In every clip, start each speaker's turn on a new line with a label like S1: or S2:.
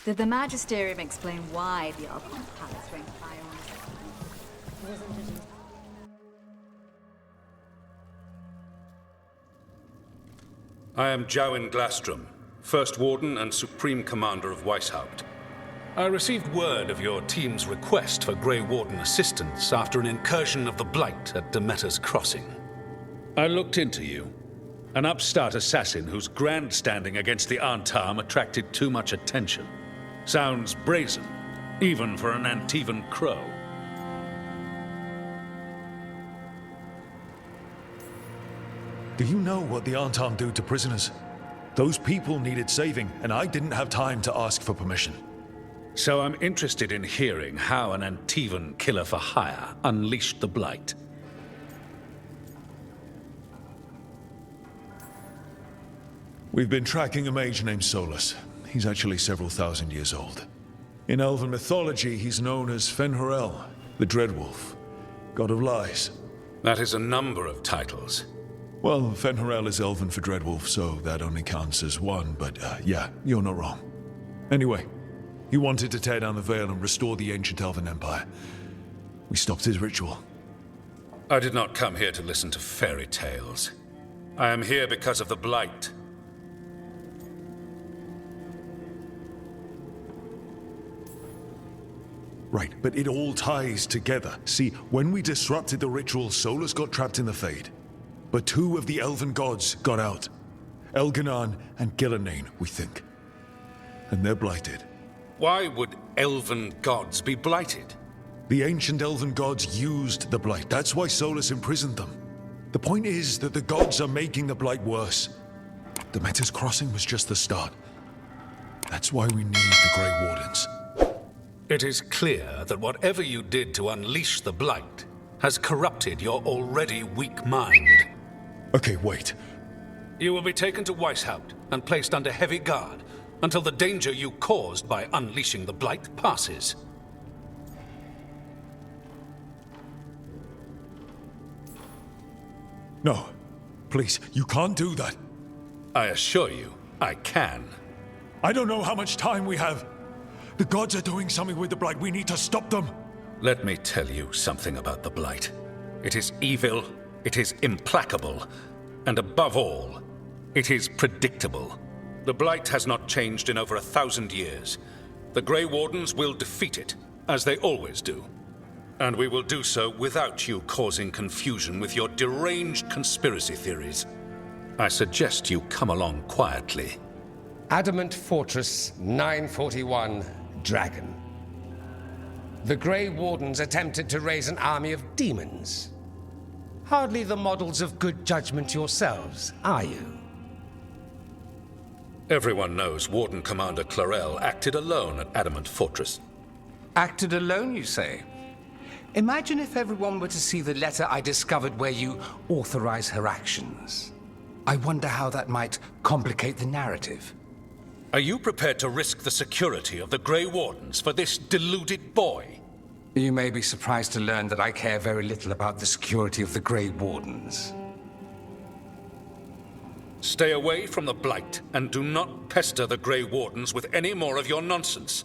S1: Did the Magisterium explain why the Archon Palace rained fire on us? Wasn't it?
S2: I am Jowin Glastrom, First Warden and Supreme Commander of Weishaupt. I received word of your team's request for Grey Warden assistance after an incursion of the Blight at Demeter's Crossing. I looked into you. An upstart assassin whose grandstanding against the Antarm attracted too much attention. Sounds brazen, even for an Antivan crow.
S3: Do you know what the Antarm do to prisoners? Those people needed saving, and I didn't have time to ask for permission.
S2: So I'm interested in hearing how an Antivan killer for hire unleashed the Blight.
S3: We've been tracking a mage named Solus. He's actually several thousand years old. In elven mythology, he's known as Fen'Harel, the Dreadwolf, god of lies.
S2: That is a number of titles.
S3: Well, Fen'Harel is elven for Dreadwolf, so that only counts as one, but yeah, you're not wrong. Anyway, he wanted to tear down the Veil and restore the ancient elven empire. We stopped his ritual.
S2: I did not come here to listen to fairy tales. I am here because of the Blight.
S3: Right, but it all ties together. See, when we disrupted the ritual, Solus got trapped in the Fade. But two of the elven gods got out. Elganan and Gillanane, we think. And they're blighted.
S2: Why would elven gods be blighted?
S3: The ancient elven gods used the Blight. That's why Solus imprisoned them. The point is that the gods are making the Blight worse. Demeter's Crossing was just the start. That's why we need the Grey Wardens.
S2: It is clear that whatever you did to unleash the Blight has corrupted your already weak mind.
S3: Okay, wait.
S2: You will be taken to Weishaupt and placed under heavy guard until the danger you caused by unleashing the Blight passes.
S3: No. Please, you can't do that.
S2: I assure you, I can.
S3: I don't know how much time we have. The gods are doing something with the Blight. We need to stop them.
S2: Let me tell you something about the Blight. It is evil, it is implacable, and above all, it is predictable. The Blight has not changed in over 1,000 years. The Grey Wardens will defeat it, as they always do. And we will do so without you causing confusion with your deranged conspiracy theories. I suggest you come along quietly.
S4: Adamant Fortress 941, Dragon. The Grey Wardens attempted to raise an army of demons. Hardly the models of good judgment yourselves, are you?
S2: Everyone knows Warden Commander Clarel acted alone at Adamant Fortress.
S5: Acted alone, you say? Imagine if everyone were to see the letter I discovered where you authorize her actions. I wonder how that might complicate the narrative.
S2: Are you prepared to risk the security of the Grey Wardens for this deluded boy?
S5: You may be surprised to learn that I care very little about the security of the Grey Wardens.
S2: Stay away from the Blight, and do not pester the Grey Wardens with any more of your nonsense.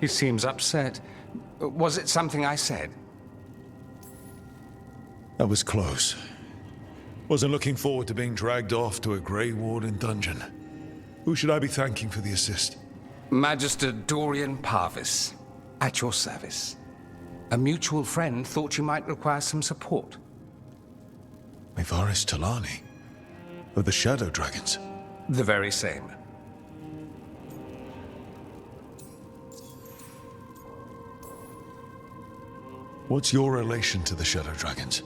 S5: He seems upset. Was it something I said?
S3: That was close. Wasn't looking forward to being dragged off to a Grey Warden dungeon. Who should I be thanking for the assist?
S5: Magister Dorian Parvis, at your service. A mutual friend thought you might require some support.
S3: Maevaris Talani? Of the Shadow Dragons?
S5: The very same.
S3: What's your relation to the Shadow Dragons?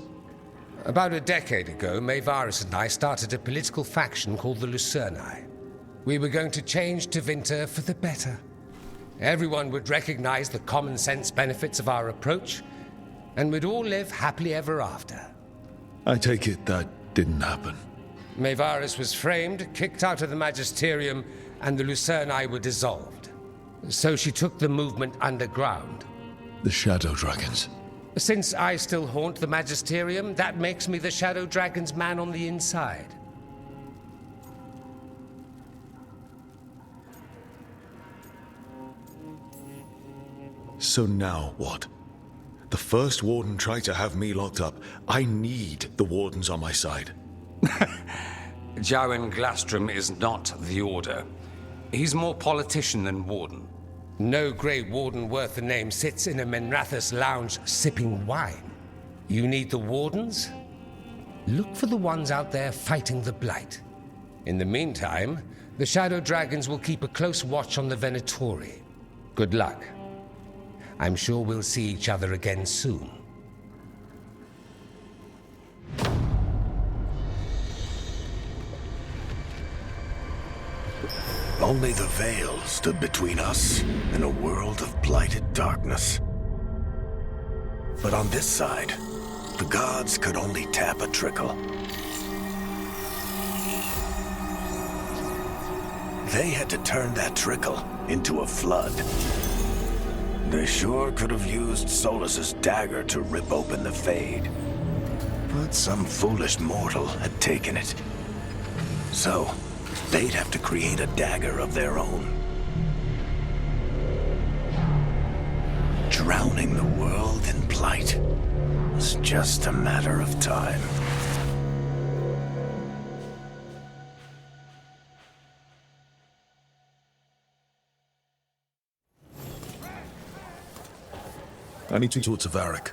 S4: About a decade ago, Maevaris and I started a political faction called the Lucerni. We were going to change Tevinter for the better. Everyone would recognize the common sense benefits of our approach, and we'd all live happily ever after.
S3: I take it that didn't happen.
S4: Maevaris was framed, kicked out of the Magisterium, and the Lucerni were dissolved. So she took the movement underground.
S3: The Shadow Dragons.
S4: Since I still haunt the Magisterium, that makes me the Shadow Dragon's man on the inside.
S3: So now what? The first warden tried to have me locked up. I need the wardens on my side.
S5: Jowen Glastrom is not the Order. He's more politician than warden.
S4: No Grey Warden worth the name sits in a Menrathus lounge sipping wine. You need the wardens? Look for the ones out there fighting the Blight. In the meantime, the Shadow Dragons will keep a close watch on the Venatori. Good luck. I'm sure we'll see each other again soon.
S6: Only the veil stood between us and a world of blighted darkness. But on this side, the gods could only tap a trickle. They had to turn that trickle into a flood. They sure could have used Solus's dagger to rip open the Fade. But some foolish mortal had taken it. So, they'd have to create a dagger of their own. Drowning the world in blight was just a matter of time.
S3: I need to talk to Varric.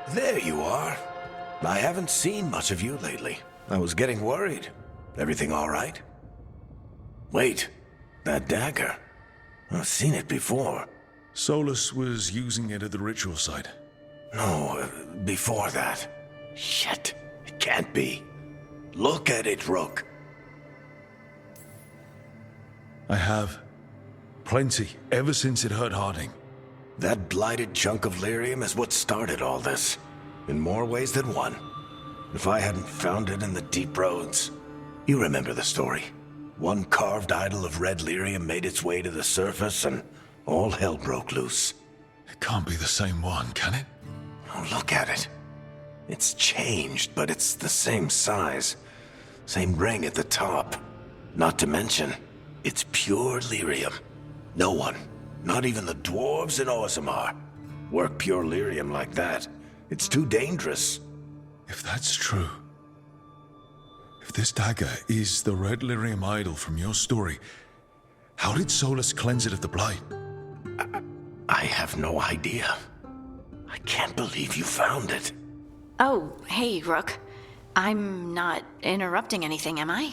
S6: There you are. I haven't seen much of you lately. I was getting worried. Everything all right? Wait, that dagger. I've seen it before.
S3: Solus was using it at the ritual site.
S6: No, before that. Shit, it can't be. Look at it, Rook.
S3: I have. Plenty, ever since it hurt Harding.
S6: That blighted chunk of lyrium is what started all this. In more ways than one. If I hadn't found it in the deep roads. You remember the story. One carved idol of red lyrium made its way to the surface and all hell broke loose.
S3: It can't be the same one, can it?
S6: Oh, look at it. It's changed, but it's the same size. Same ring at the top. Not to mention, it's pure lyrium. No one, not even the dwarves in Orzammar, work pure lyrium like that. It's too dangerous.
S3: If that's true, if this dagger is the red lyrium idol from your story, how did Solus cleanse it of the blight?
S6: I have no idea. I can't believe you found it.
S7: Oh, hey, Rook. I'm not interrupting anything, am I?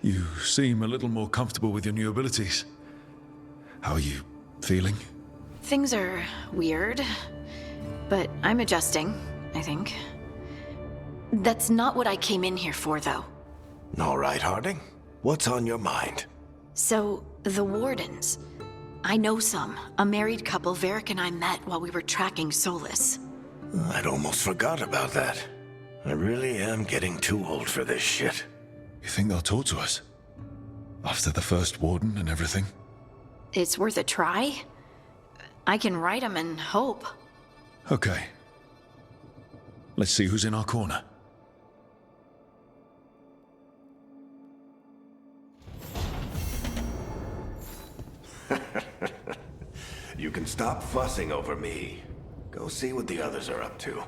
S3: You seem a little more comfortable with your new abilities. How are you feeling?
S7: Things are weird, but I'm adjusting, I think. That's not what I came in here for, though.
S6: All right, Harding. What's on your mind?
S7: So, the Wardens. I know some. A married couple Varric and I met while we were tracking Solus.
S6: I'd almost forgot about that. I really am getting too old for this shit.
S3: You think they'll talk to us? After the first warden and everything?
S7: It's worth a try. I can write them and hope.
S3: Okay. Let's see who's in our corner.
S6: You can stop fussing over me. Go see what the others are up to.